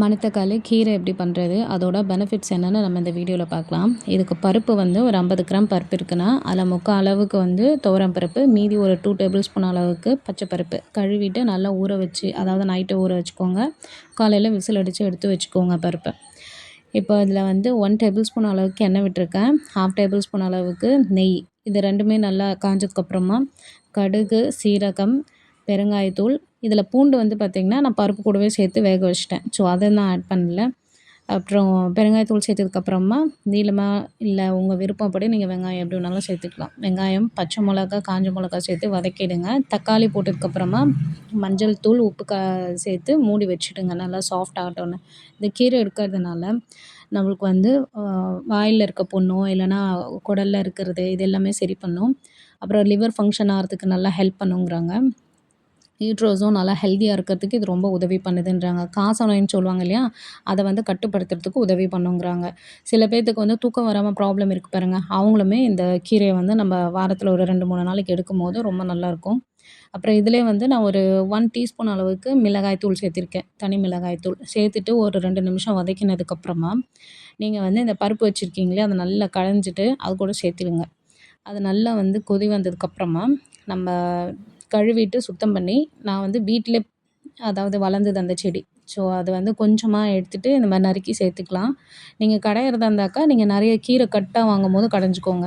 மணத்தக்காளி கீரை எப்படி பண்ணுறது, அதோட பெனிஃபிட்ஸ் என்னென்னு நம்ம இந்த வீடியோவில் பார்க்கலாம். இதுக்கு பருப்பு வந்து ஒரு 50 கிராம் பருப்பு இருக்குன்னா, அதில் முக்கால் அளவுக்கு வந்து துவரம் பருப்பு, மீதி ஒரு 2 டேபிள் ஸ்பூன் அளவுக்கு பச்சை பருப்பு கழுவிட்டு நல்லா ஊற வச்சு, அதாவது நைட்டு ஊற வச்சுக்கோங்க. காலையில் விசில் அடித்து எடுத்து வச்சுக்கோங்க பருப்பை. இப்போ இதில் வந்து 1 டேபிள் ஸ்பூன் அளவுக்கு எண்ணெய் விட்டுருக்கேன். 1/2 டேபிள் ஸ்பூன் அளவுக்கு நெய். இது ரெண்டுமே நல்லா காஞ்சதுக்கப்புறமா கடுகு, சீரகம், பெருங்காயத்தூள். இதில் பூண்டு வந்து பார்த்திங்கன்னா நான் பருப்பு கூடவே சேர்த்து வேக வச்சுட்டேன். ஸோ அதை நான் ஆட் பண்ணல. அப்புறம் பெருங்காயத்தூள் சேர்த்ததுக்கப்புறமா நீளமாக இல்லை உங்கள் விருப்பப்படி நீங்கள் வெங்காயம் எப்படி வேணாலும் சேர்த்துக்கலாம். வெங்காயம், பச்சை மிளகா, காஞ்ச மிளகா சேர்த்து வதக்கிடுங்க. தக்காளி போட்டதுக்கப்புறமா மஞ்சள் தூள், உப்பு சேர்த்து மூடி வச்சுடுங்க நல்லா சாஃப்ட் ஆகட்டும்னு. இந்த கீரை எடுக்கிறதுனால நம்மளுக்கு வந்து வாயில் இருக்க புண்ணோ இல்லைனா குடலில் இருக்கிறது இது எல்லாமே சரி பண்ணும். அப்புறம் லிவர் ஃபங்க்ஷன் ஆகிறதுக்கு நல்லா ஹெல்ப் பண்ணுங்கிறாங்க. யூட்ரோஸும் நல்லா ஹெல்த்தியாக இருக்கிறதுக்கு இது ரொம்ப உதவி பண்ணுதுன்றாங்க. காசநோயின்னு சொல்லுவாங்க இல்லையா, அதை வந்து கட்டுப்படுத்துறதுக்கு உதவி பண்ணுங்கிறாங்க. சில பேர்த்துக்கு வந்து தூக்கம் வராமல் ப்ராப்ளம் இருக்குது பாருங்க, அவங்களுமே இந்த கீரையை வந்து நம்ம வாரத்தில் ஒரு 2-3 நாளைக்கு எடுக்கும்போது ரொம்ப நல்லாயிருக்கும். அப்புறம் இதிலே வந்து நான் ஒரு 1 டீஸ்பூன் அளவுக்கு மிளகாய் தூள் சேர்த்திருக்கேன். தனி மிளகாய் தூள் சேர்த்துட்டு ஒரு 2 நிமிஷம் வதக்கினதுக்கப்புறமா நீங்கள் வந்து இந்த பருப்பு வச்சுருக்கீங்களே அதை நல்லா கடைஞ்சிட்டு அது கூட சேர்த்துடுங்க. அது நல்லா வந்து கொதி வந்ததுக்கப்புறமா நம்ம கழுவிட்டு சுத்தம் பண்ணி, நான் வந்து வீட்டிலே அதாவது வளர்ந்தது அந்த செடி. ஸோ அது வந்து கொஞ்சமாக எடுத்துகிட்டு இந்த மாதிரி நறுக்கி சேர்த்துக்கலாம். நீங்கள் கடையிறதா இருந்தாக்கா நீங்கள் நிறைய கீரை கட்டாக வாங்கும்போது கடைஞ்சிக்கோங்க.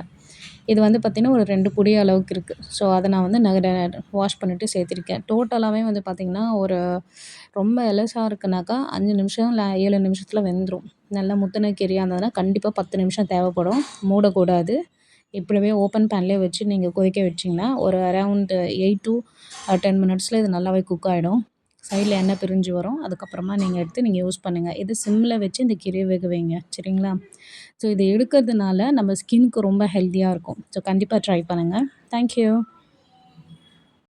இது வந்து பார்த்திங்கன்னா ஒரு 2 புடி அளவுக்கு இருக்குது. ஸோ அதை நான் வந்து வாஷ் பண்ணிவிட்டு சேர்த்துருக்கேன். டோட்டலாகவே வந்து பார்த்திங்கன்னா ஒரு ரொம்ப எலசா இருக்குனாக்கா 5 நிமிஷம் இல்லை 7 நிமிஷத்தில் வெந்துடும். நல்லா முத்தின கீரையாக இருந்ததுன்னா கண்டிப்பாக 10 நிமிஷம் தேவைப்படும். மூடக்கூடாது. இப்படிவே ஓப்பன் பேன்லேயே வச்சு நீங்கள் கொதிக்க வச்சிங்கன்னா ஒரு அரவுண்ட் 8 to 10 மினிட்ஸில் இது நல்லாவே குக் ஆகிடும். சைடில் எண்ணெய் பிரிஞ்சு வரும். அதுக்கப்புறமா நீங்கள் எடுத்து நீங்கள் யூஸ் பண்ணுங்கள். இது சிம்மில் வச்சு இந்த கீரையை வேக வைங்க. சரிங்களா? ஸோ இதை எடுக்கிறதுனால நம்ம ஸ்கின்னுக்கு ரொம்ப ஹெல்த்தியாக இருக்கும். ஸோ கண்டிப்பாக ட்ரை பண்ணுங்கள். Thank you.